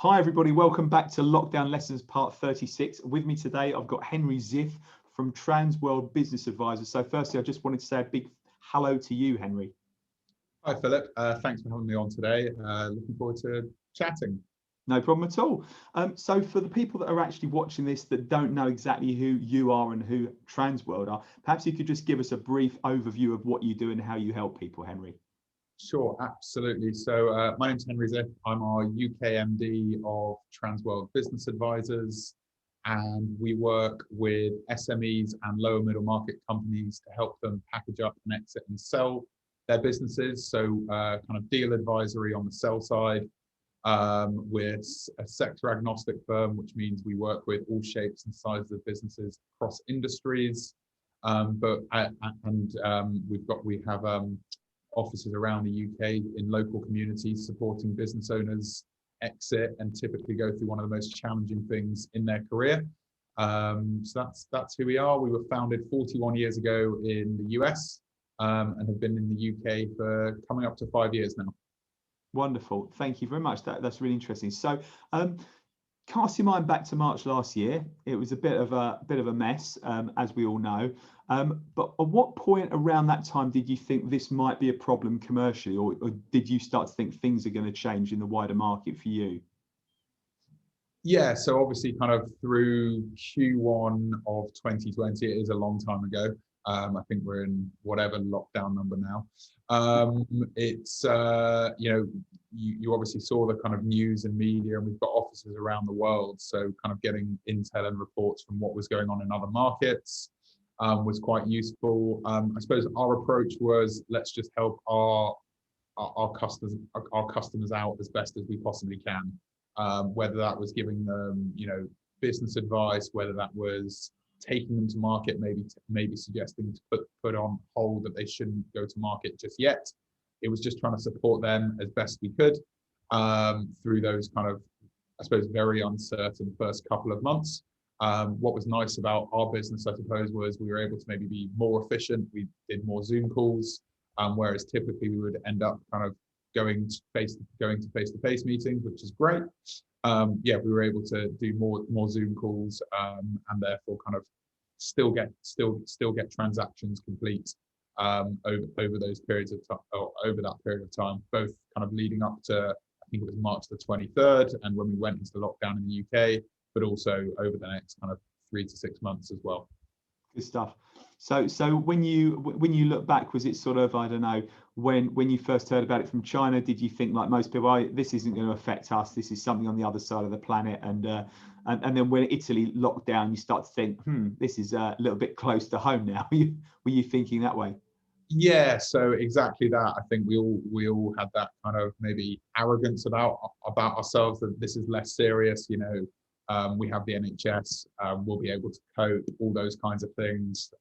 Hi everybody, welcome back to Lockdown Lessons Part 36. With me today, I've got Henry Ziff from Transworld Business Advisors. So firstly, I just wanted to say a big hello to you, Henry. Hi, Philip. Thanks for having me on today. Looking forward to chatting. No problem at all. So for the people that are actually watching this that don't know exactly who you are and who Transworld are, perhaps you could just give us a brief overview of what you do and how you help people, Henry. Sure, absolutely. So my name's Henry Ziff. I'm our UK MD of Transworld Business Advisors, and we work with SMEs and lower middle market companies to help them package up and exit and sell their businesses. So kind of deal advisory on the sell side. We're a sector agnostic firm, which means we work with all shapes and sizes of businesses across industries. We have offices around the UK in local communities supporting business owners exit and typically go through one of the most challenging things in their career. So that's who we are. We were founded 41 years ago in the US and have been in the UK for coming up to 5 years now. Wonderful. Thank you very much. That's really interesting. So cast your mind back to March last year. It was a bit of a mess, as we all know. But at what point around that time did you think this might be a problem commercially, or did you start to think things are going to change in the wider market for you? Yeah, so obviously kind of through Q1 of 2020, it is a long time ago. I think we're in whatever lockdown number now. You obviously saw the kind of news and media, and we've got offices around the world. So kind of getting intel and reports from what was going on in other markets was quite useful. I suppose our approach was, let's just help our customers out as best as we possibly can. Whether that was giving them, business advice, whether that was taking them to market, maybe suggesting to put on hold that they shouldn't go to market just yet. It was just trying to support them as best we could through those kind of, I suppose, very uncertain first couple of months. What was nice about our business, I suppose, was we were able to maybe be more efficient. We did more Zoom calls, whereas typically we would end up kind of going to face-to-face meetings, which is great. We were able to do more Zoom calls and therefore kind of still get transactions complete over those periods of time, or over that period of time, both kind of leading up to, I think it was March the 23rd, and when we went into the lockdown in the UK, but also over the next kind of 3 to 6 months as well. Good stuff. So when you look back, was it sort of, I don't know, when you first heard about it from China, did you think, like most people, this isn't going to affect us, this is something on the other side of the planet, and then when Italy locked down, you start to think, this is a little bit close to home now? Were you thinking that way? Yeah, so exactly that. I think we all had that kind of maybe arrogance about ourselves, that this is less serious. We have the NHS, we'll be able to cope, all those kinds of things.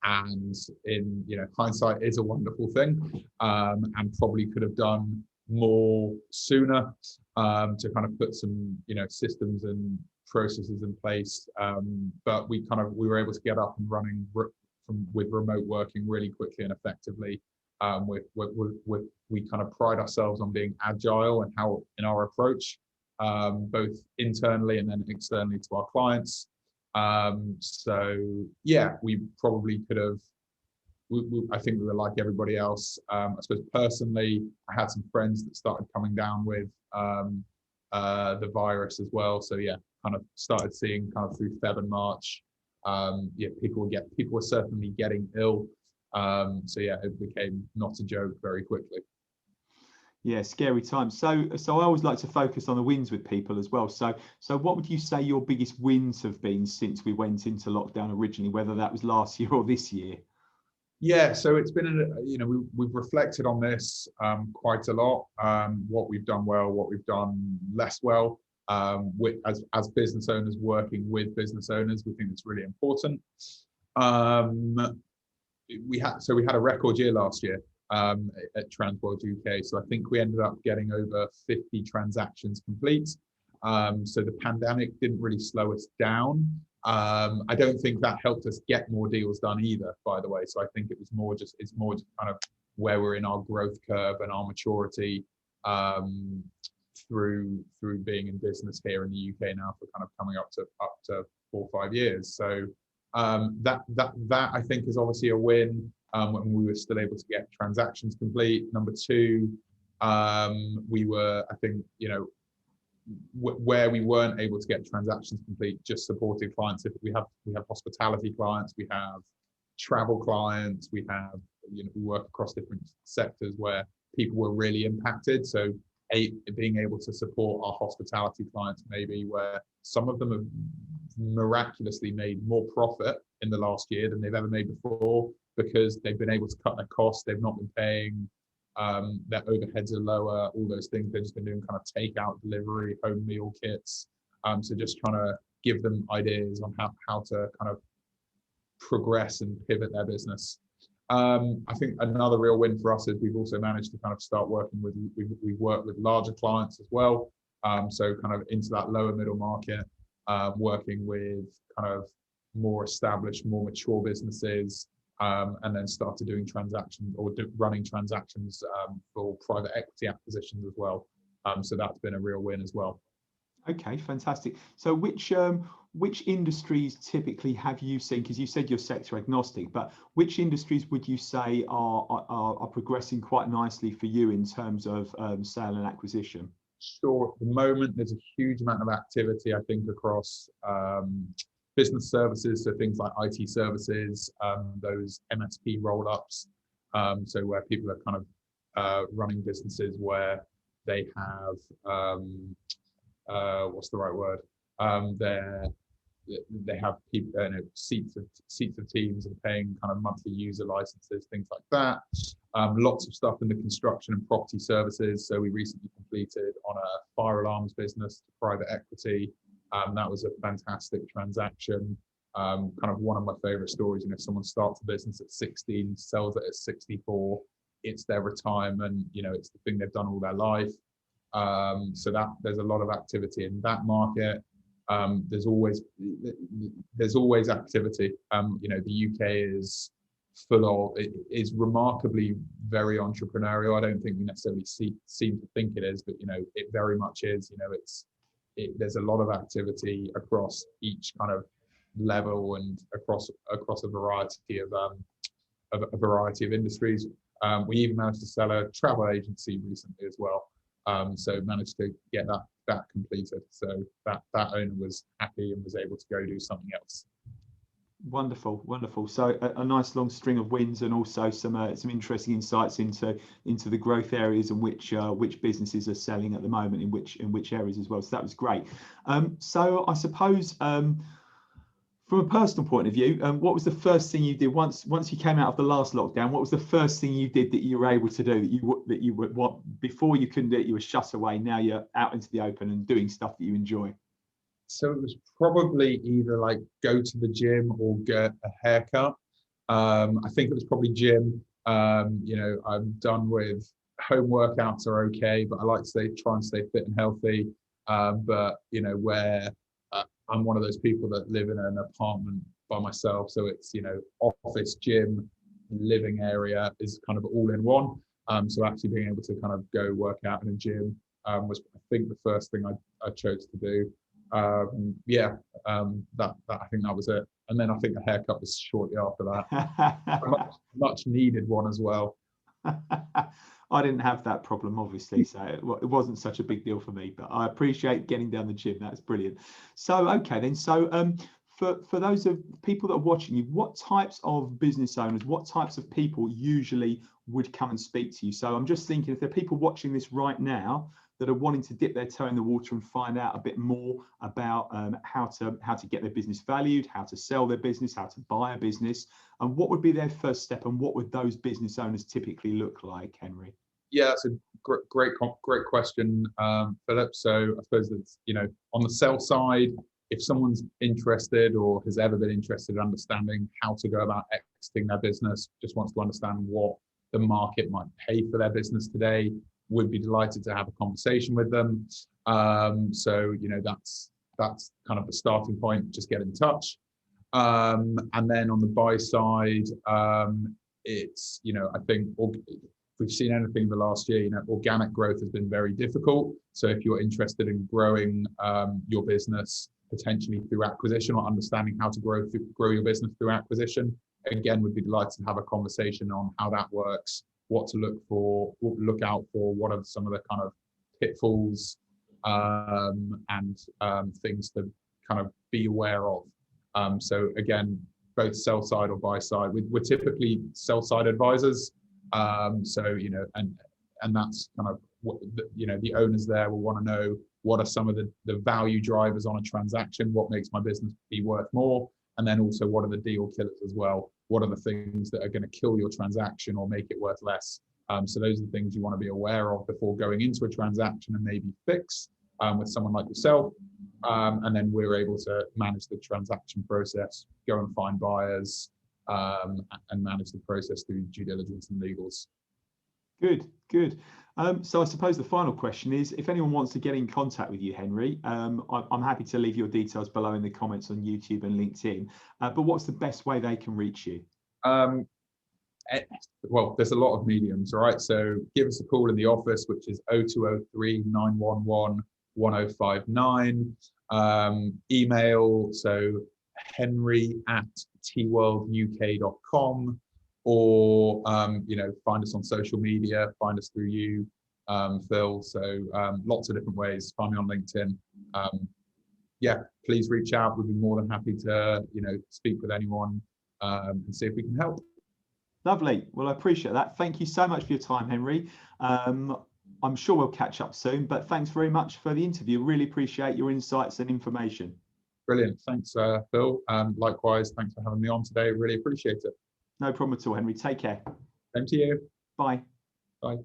And in hindsight is a wonderful thing, and probably could have done more sooner to kind of put some systems and processes in place. But we were able to get up and running with remote working really quickly and effectively. We kind of pride ourselves on being agile and how in our approach, both internally and then externally to our clients. We probably could have. I think we were like everybody else. I suppose personally, I had some friends that started coming down with the virus as well. So kind of started seeing kind of through Feb and March. People were certainly getting ill. It became not a joke very quickly. Yeah, scary times. So I always like to focus on the wins with people as well. So what would you say your biggest wins have been since we went into lockdown originally, whether that was last year or this year? Yeah, so it's been, we've reflected on this quite a lot. What we've done well, what we've done less well. As business owners working with business owners, we think it's really important. We had a record year last year at Transworld UK. So I think we ended up getting over 50 transactions complete. So the pandemic didn't really slow us down. I don't think that helped us get more deals done either, by the way. So I think it's more just kind of where we're in our growth curve and our maturity. through being in business here in the UK now for kind of coming up to 4 or 5 years. So that I think is obviously a win, when we were still able to get transactions complete. Number two, we were, I think, where we weren't able to get transactions complete, just supporting clients. If we have hospitality clients, we have travel clients, we have, we work across different sectors where people were really impacted. So being able to support our hospitality clients, maybe where some of them have miraculously made more profit in the last year than they've ever made before, because they've been able to cut their costs. They've not been paying, their overheads are lower, all those things. They've just been doing kind of takeout, delivery, home meal kits. So just trying to give them ideas on how to kind of progress and pivot their business. I think another real win for us is we've also managed to kind of start working with, we've worked with larger clients as well. So kind of into that lower middle market, working with kind of more established, more mature businesses, and then started doing transactions or running transactions for private equity acquisitions as well. So that's been a real win as well. Okay, fantastic. So which industries typically have you seen, because you said you're sector agnostic, but which industries would you say are progressing quite nicely for you in terms of sale and acquisition? Sure. At the moment, there's a huge amount of activity, I think, across business services, so things like IT services, those MSP roll-ups, so where people are kind of running businesses where they have what's the right word? They have people, seats of teams and paying kind of monthly user licenses, things like that. Lots of stuff in the construction and property services. So we recently completed on a fire alarms business to private equity. That was a fantastic transaction. Kind of one of my favorite stories. Someone starts a business at 16, sells it at 64. It's their retirement. It's the thing they've done all their life. So that there's a lot of activity in that market. There's always activity. The UK is is remarkably very entrepreneurial. I don't think we necessarily seem to think it is, but it very much is. There's a lot of activity across each kind of level and across a variety of industries. We even managed to sell a travel agency recently as well. So managed to get that completed. So that owner was happy and was able to go do something else. Wonderful, wonderful. So a nice long string of wins, and also some interesting insights into the growth areas and which businesses are selling at the moment in which areas as well. So that was great. So I suppose from a personal point of view, what was the first thing you did once you came out of the last lockdown? What was the first thing you did that you were able to do that you would what before you couldn't do it? You were shut away. Now you're out into the open and doing stuff that you enjoy. So it was probably either like go to the gym or get a haircut. I think it was probably gym. I'm done with home workouts are okay, but I like to try and stay fit and healthy. But where I'm one of those people that live in an apartment by myself, so it's office, gym, living area is kind of all in one. So actually being able to kind of go work out in a gym was, I think, the first thing I chose to do. I think that was it, and then I think the haircut was shortly after that. much needed one as well. I didn't have that problem, obviously, so it wasn't such a big deal for me, but I appreciate getting down the gym. That's brilliant. So okay then, so for those of people that are watching you, what types of business owners, what types of people usually would come and speak to you? So I'm just thinking, if there are people watching this right now that are wanting to dip their toe in the water and find out a bit more about how to get their business valued, how to sell their business, how to buy a business, and what would be their first step, and what would those business owners typically look like, Henry? Yeah, it's a great question, Philip. So I suppose that's, on the sell side, if someone's interested or has ever been interested in understanding how to go about exiting their business, just wants to understand what the market might pay for their business today, would be delighted to have a conversation with them. So that's kind of the starting point. Just get in touch. And then on the buy side, it's I think we've seen anything in the last year, organic growth has been very difficult. So if you're interested in growing your business potentially through acquisition, or understanding how to grow your business through acquisition, again, we'd be delighted to have a conversation on how that works, what to look out for, what are some of the kind of pitfalls and things to kind of be aware of. So again, both sell side or buy side, we're typically sell side advisors. So and that's kind of what the owners there will want to know, what are some of the value drivers on a transaction, what makes my business be worth more, and then also what are the deal killers as well, what are the things that are going to kill your transaction or make it worth less. So those are the things you want to be aware of before going into a transaction and maybe fix with someone like yourself. And then we're able to manage the transaction process, go and find buyers, and manage the process through due diligence and legals. Good. So I suppose the final question is, if anyone wants to get in contact with you, Henry, I'm happy to leave your details below in the comments on YouTube and LinkedIn. But what's the best way they can reach you? Well, there's a lot of mediums, all right? So give us a call in the office, which is 0203 911 1059. Email, so henry@tworlduk.com, or find us on social media, find us through you, Phil. So lots of different ways. Find me on LinkedIn. Please reach out. We'd be more than happy to speak with anyone and see if we can help. Lovely. Well, I appreciate that. Thank you so much for your time, Henry. I'm sure we'll catch up soon, but thanks very much for the interview. Really appreciate your insights and information. Brilliant. Thanks, Phil. Likewise, thanks for having me on today. Really appreciate it. No problem at all, Henry. Take care. Same to you. Bye. Bye.